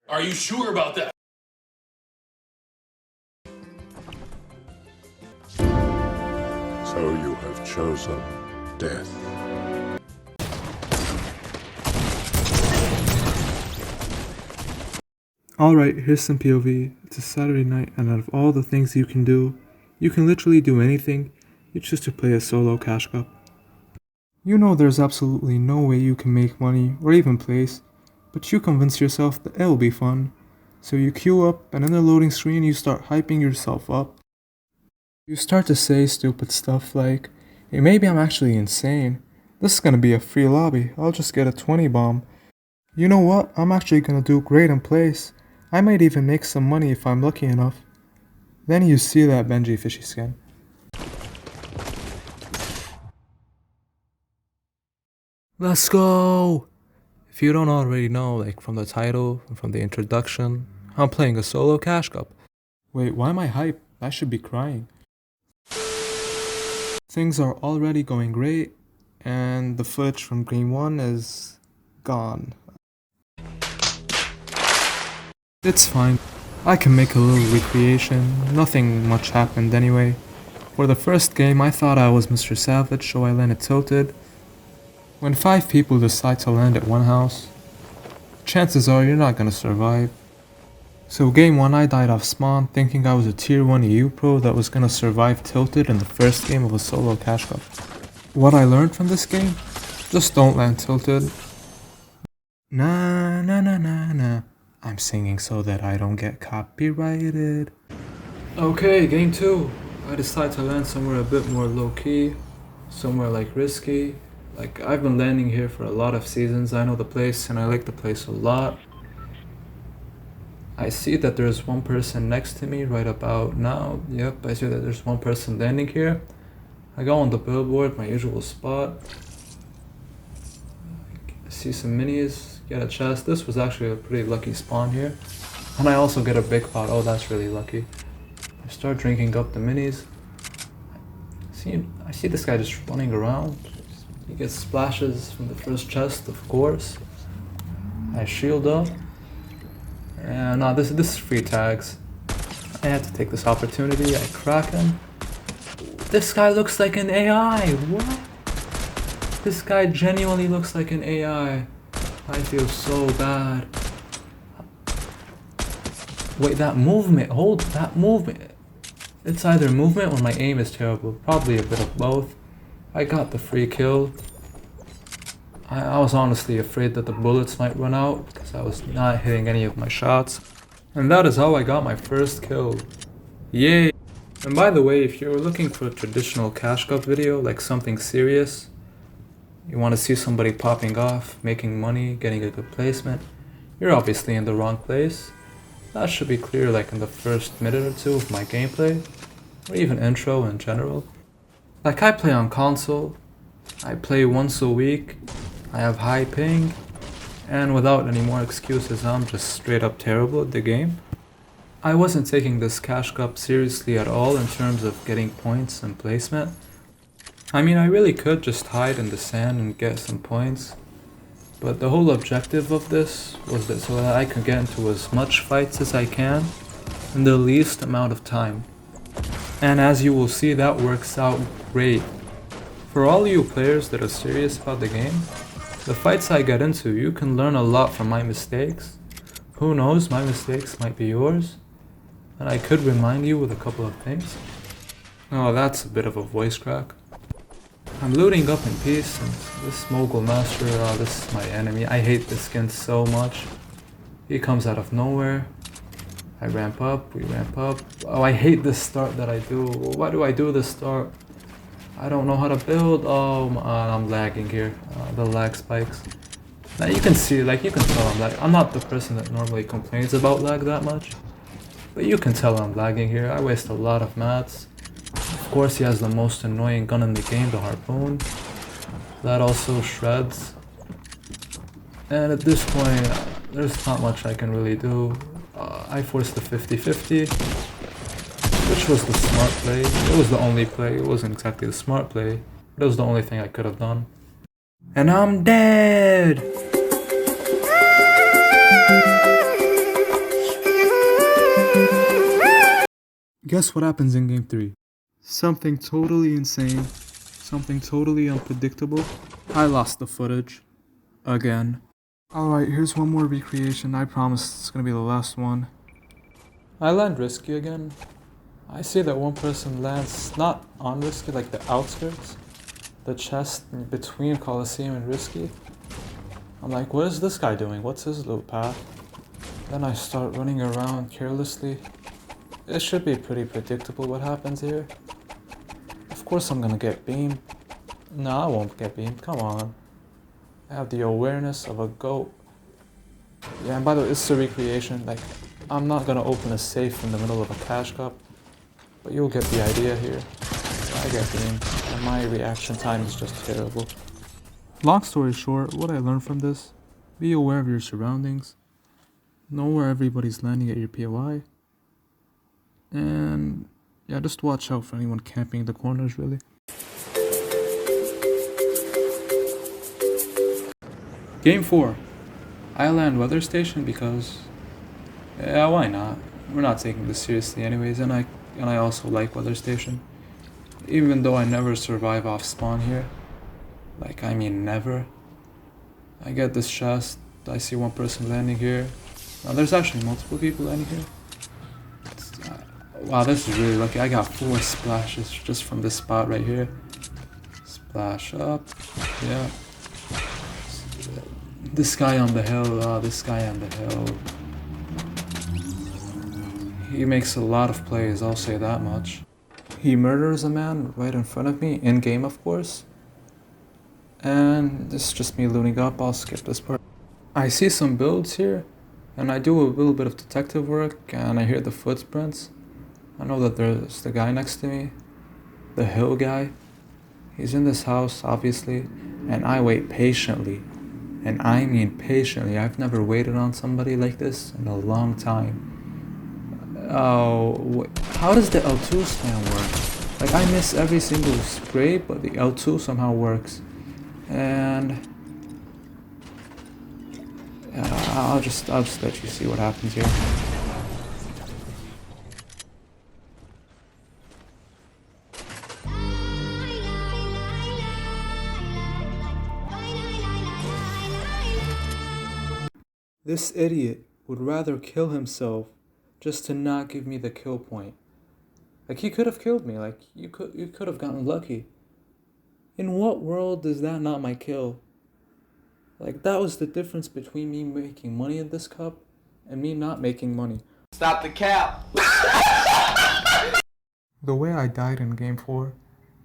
Are you sure about that? So you have chosen death. Alright, here's some POV. It's a Saturday night, and out of all the things you can do, you can literally do anything. You choose to play a solo cash cup. You know there's absolutely no way you can make money or even place, but you convince yourself that it'll be fun. So you queue up, and in the loading screen you start hyping yourself up. You start to say stupid stuff like, hey, maybe I'm actually insane. This is gonna be a free lobby, I'll just get a 20 bomb. You know what, I'm actually gonna do great in place. I might even make some money if I'm lucky enough. Then you see that Benji fishy skin. Let's go! If you don't already know, like from the title and from the introduction, I'm playing a solo cash cup. Wait, why am I hyped? I should be crying. Things are already going great, and the footage from game 1 is gone. It's fine. I can make a little recreation. Nothing much happened anyway. For the first game, I thought I was Mr. Savage, so I landed tilted. When 5 people decide to land at one house, chances are you're not gonna survive. So game 1 I died off spawn, thinking I was a tier 1 EU pro that was gonna survive tilted in the first game of a solo cash cup. What I learned from this game? Just don't land tilted. Nah, nah, nah, nah, nah. I'm singing so that I don't get copyrighted. Okay, game 2. I decide to land somewhere a bit more low-key, somewhere like risky. Like, I've been landing here for a lot of seasons. I know the place and I like the place a lot. I see that there's one person next to me right about now. Yep, I see that there's one person landing here. I go on the billboard, my usual spot. I see some minis, get a chest. This was actually a pretty lucky spawn here. And I also get a big pot. Oh, that's really lucky. I start drinking up the minis. I see this guy just running around. He gets splashes from the first chest, of course. I shield up. And no, this is free tags. I had to take this opportunity. I crack him. This guy looks like an AI. What? This guy genuinely looks like an AI. I feel so bad. Wait, that movement. Hold that movement. It's either movement or my aim is terrible. Probably a bit of both. I got the free kill. I was honestly afraid that the bullets might run out because I was not hitting any of my shots. And that is how I got my first kill. Yay! And by the way, if you're looking for a traditional cash cup video, like something serious, you want to see somebody popping off, making money, getting a good placement, you're obviously in the wrong place. That should be clear like in the first minute or two of my gameplay, or even intro in general. Like I play on console, I play once a week, I have high ping, and without any more excuses, I'm just straight up terrible at the game. I wasn't taking this cash cup seriously at all in terms of getting points and placement. I mean, I really could just hide in the sand and get some points, but the whole objective of this was that so that I could get into as much fights as I can in the least amount of time. And as you will see, that works out great. For all you players that are serious about the game, the fights I get into, you can learn a lot from my mistakes. Who knows, my mistakes might be yours, and I could remind you with a couple of things. Oh, that's a bit of a voice crack. I'm looting up in peace, and this Mogul Master, this is my enemy. I hate this skin so much. He comes out of nowhere. I ramp up, we ramp up. Oh, I hate this start that I do. Why do I do this start? I don't know how to build. Oh, I'm lagging here. The lag spikes. Now you can see, like, you can tell I'm lagging. I'm not the person that normally complains about lag that much, but you can tell I'm lagging here. I waste a lot of mats. Of course, he has the most annoying gun in the game, the harpoon. That also shreds. And at this point, there's not much I can really do. I forced the 50-50. Which was the smart play. It was the only play. It wasn't exactly the smart play, but it was the only thing I could have done. And I'm dead! Guess what happens in game 3? Something totally insane. Something totally unpredictable. I lost the footage. Again. Alright, here's one more recreation. I promise it's gonna be the last one. I land risky again. I see that one person lands not on risky, like the outskirts. The chest between Coliseum and risky. I'm like, what is this guy doing? What's his loot path? Then I start running around carelessly. It should be pretty predictable what happens here. Of course I'm gonna get beamed. No, I won't get beamed, come on. I have the awareness of a goat. Yeah, and by the way, it's a recreation. Like, I'm not gonna open a safe in the middle of a cash cup, but you'll get the idea here. I get beamed, and my reaction time is just terrible. Long story short, what I learned from this, be aware of your surroundings, know where everybody's landing at your POI, and yeah, just watch out for anyone camping the corners, really. Game 4. I land weather station because, yeah, why not? We're not taking this seriously anyways, and I also like weather station. Even though I never survive off spawn here. Like, I mean never. I get this chest, I see one person landing here. Now there's actually multiple people landing here. Wow, this is really lucky. I got 4 splashes just from this spot right here. Splash up, yeah. This guy on the hill, this guy on the hill. He makes a lot of plays, I'll say that much. He murders a man right in front of me, in game of course. And this is just me looting up, I'll skip this part. I see some builds here, and I do a little bit of detective work, and I hear the footprints. I know that there's the guy next to me, the hill guy. He's in this house, obviously, and I wait patiently. And I mean patiently. I've never waited on somebody like this in a long time. Oh, how does the L2 spam work? Like, I miss every single spray, but the L2 somehow works. And I'll just let you see what happens here. This idiot would rather kill himself just to not give me the kill point. Like, he could have killed me. Like, you could have gotten lucky. In what world is that not my kill? Like, that was the difference between me making money in this cup and me not making money. Stop the cap! The way I died in game 4,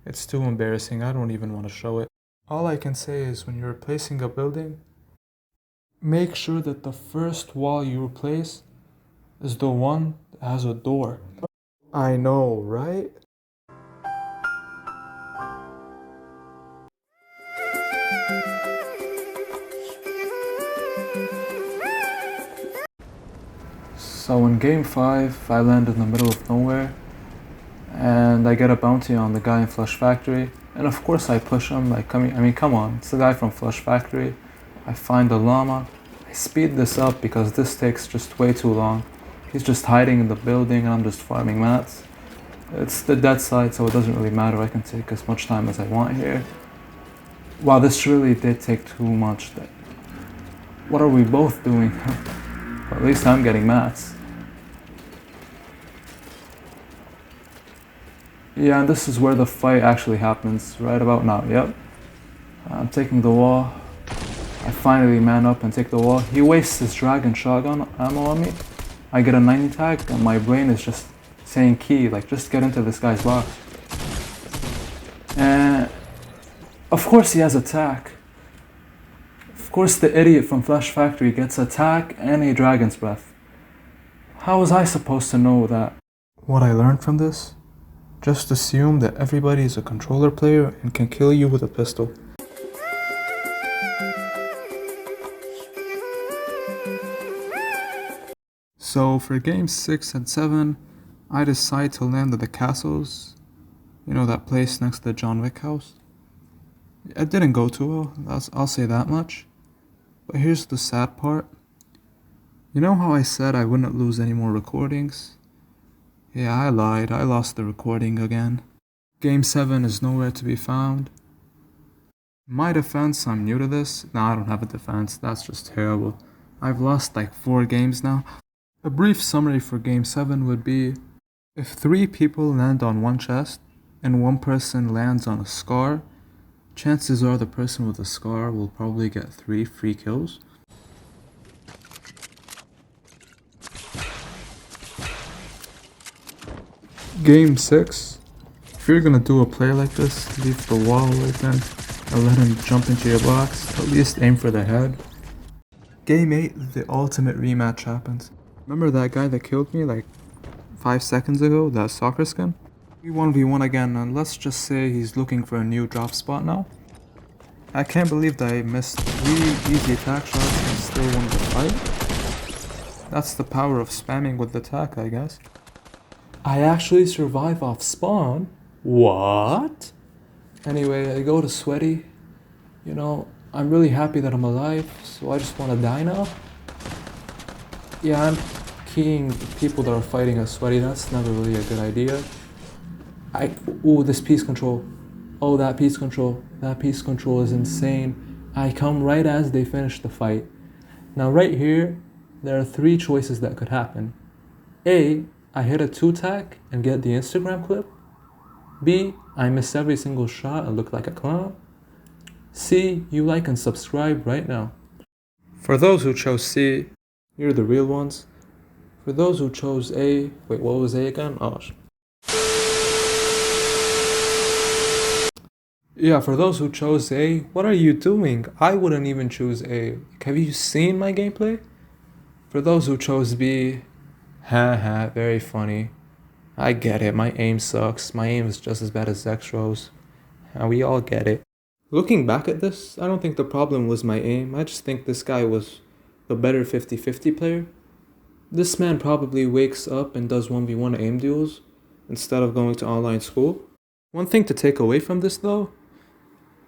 it's too embarrassing. I don't even want to show it. All I can say is when you're replacing a building, make sure that the first wall you replace is the one that has a door. I know, right? So in game 5, I land in the middle of nowhere, and I get a bounty on the guy in Flush Factory, and of course I push him, like, I mean, come on, it's the guy from Flush Factory. I find the llama, I speed this up because this takes just way too long. He's just hiding in the building and I'm just farming mats. It's the dead side, so it doesn't really matter, I can take as much time as I want here. Wow, this really did take too much. What are we both doing? At least I'm getting mats. Yeah, and this is where the fight actually happens, right about now, yep. I'm taking the wall. I finally man up and take the wall. He wastes his dragon shotgun ammo on me. I get a 90 tag and my brain is just saying key, like, just get into this guy's box. And of course he has attack. Of course the idiot from Flash Factory gets attack and a dragon's breath. How was I supposed to know that? What I learned from this? Just assume that everybody is a controller player and can kill you with a pistol. So for games 6 and 7, I decide to land at the castles. You know, that place next to the John Wick house? It didn't go too well, I'll say that much. But here's the sad part. You know how I said I wouldn't lose any more recordings? Yeah, I lied. I lost the recording again. Game 7 is nowhere to be found. My defense, I'm new to this. No, I don't have a defense. That's just terrible. I've lost like 4 games now. A brief summary for Game 7 would be if 3 people land on one chest and 1 person lands on a scar, chances are the person with the scar will probably get 3 free kills. Game 6. If you're gonna do a play like this, leave the wall open and let him jump into your box. At least aim for the head. Game 8, the ultimate rematch happens. Remember that guy that killed me like 5 seconds ago, that soccer skin? We 1v1 again, and let's just say he's looking for a new drop spot now. I can't believe that I missed 3 easy attack shots and still won the fight. That's the power of spamming with the attack, I guess. I actually survive off spawn? What? Anyway, I go to Sweaty. You know, I'm really happy that I'm alive, so I just want to die now. Yeah, I'm keying people that are fighting at Sweaty. That's never really a good idea. Ooh, this piece control. Oh, that piece control. That piece control is insane. I come right as they finish the fight. Now right here, there are 3 choices that could happen. A, I hit a 2-tack and get the Instagram clip. B, I miss every single shot and look like a clown. C, you like and subscribe right now. For those who chose C, you're the real ones. For those who chose A, wait, what was A again? Oh, yeah, for those who chose A, what are you doing? I wouldn't even choose A. Have you seen my gameplay? For those who chose B, haha, very funny. I get it, my aim sucks. My aim is just as bad as Zexro's. And we all get it. Looking back at this, I don't think the problem was my aim. I just think this guy was the better 50-50 player. This man probably wakes up and does 1v1 aim duels instead of going to online school. One thing to take away from this though,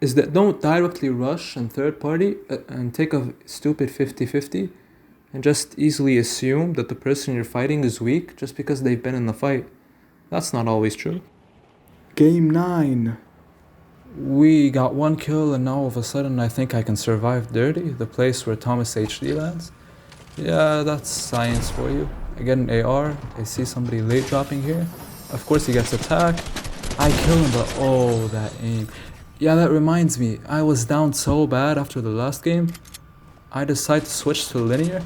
is that don't directly rush and third party and take a stupid 50-50 and just easily assume that the person you're fighting is weak just because they've been in the fight. That's not always true. Game 9. We got 1 kill and now all of a sudden I think I can survive Dirty, the place where Thomas HD lands. Yeah, that's science for you. I get an AR, I see somebody late dropping here. Of course he gets attacked. I kill him, but oh, that aim. Yeah, that reminds me, I was down so bad after the last game. I decide to switch to linear.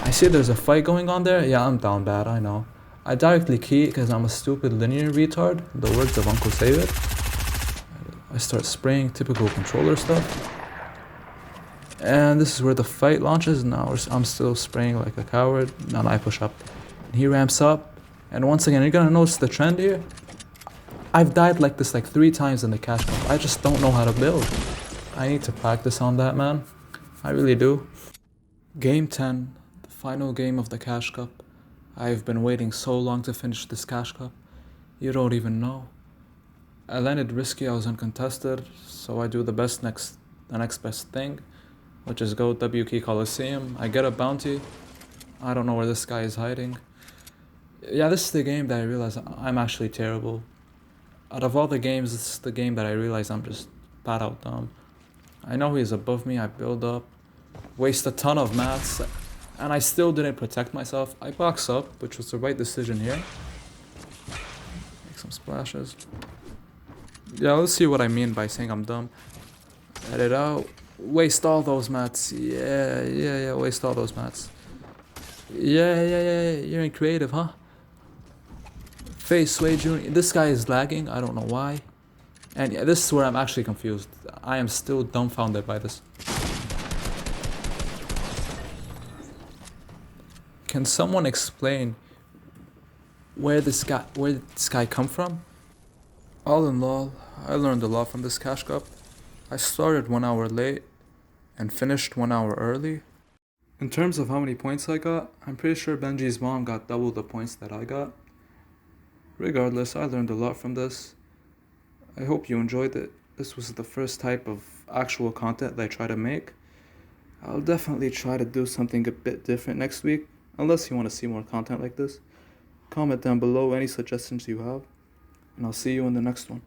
I see there's a fight going on there. Yeah, I'm down bad, I know. I directly key because I'm a stupid linear retard, the words of Uncle David. I start spraying typical controller stuff. And this is where the fight launches. Now I'm still spraying like a coward. Now I push up. And he ramps up. And once again, you're gonna notice the trend here. I've died like this like 3 times in the cash cup. I just don't know how to build. I need to practice on that, man. I really do. Game 10, the final game of the cash cup. I've been waiting so long to finish this cash cup. You don't even know. I landed risky, I was uncontested, so I do the next best thing, which is go WK Coliseum. I get a bounty. I don't know where this guy is hiding. Yeah, this is the game that I realize I'm actually terrible. Out of all the games, this is the game that I realize I'm just flat out dumb. I know he's above me, I build up, waste a ton of mats, and I still didn't protect myself. I box up, which was the right decision here. Make some splashes. Yeah, let's see what I mean by saying I'm dumb. Edit out. Waste all those mats. Yeah, waste all those mats. Yeah, you're in creative, huh? Face Sway Jr. This guy is lagging, I don't know why. And yeah, this is where I'm actually confused. I am still dumbfounded by this. Can someone explain where this guy come from? All in all, I learned a lot from this cash cup. I started 1 hour late and finished 1 hour early. In terms of how many points I got, I'm pretty sure Benji's mom got double the points that I got. Regardless, I learned a lot from this. I hope you enjoyed it. This was the first type of actual content that I try to make. I'll definitely try to do something a bit different next week, unless you want to see more content like this. comment down below any suggestions you have, and I'll see you in the next one.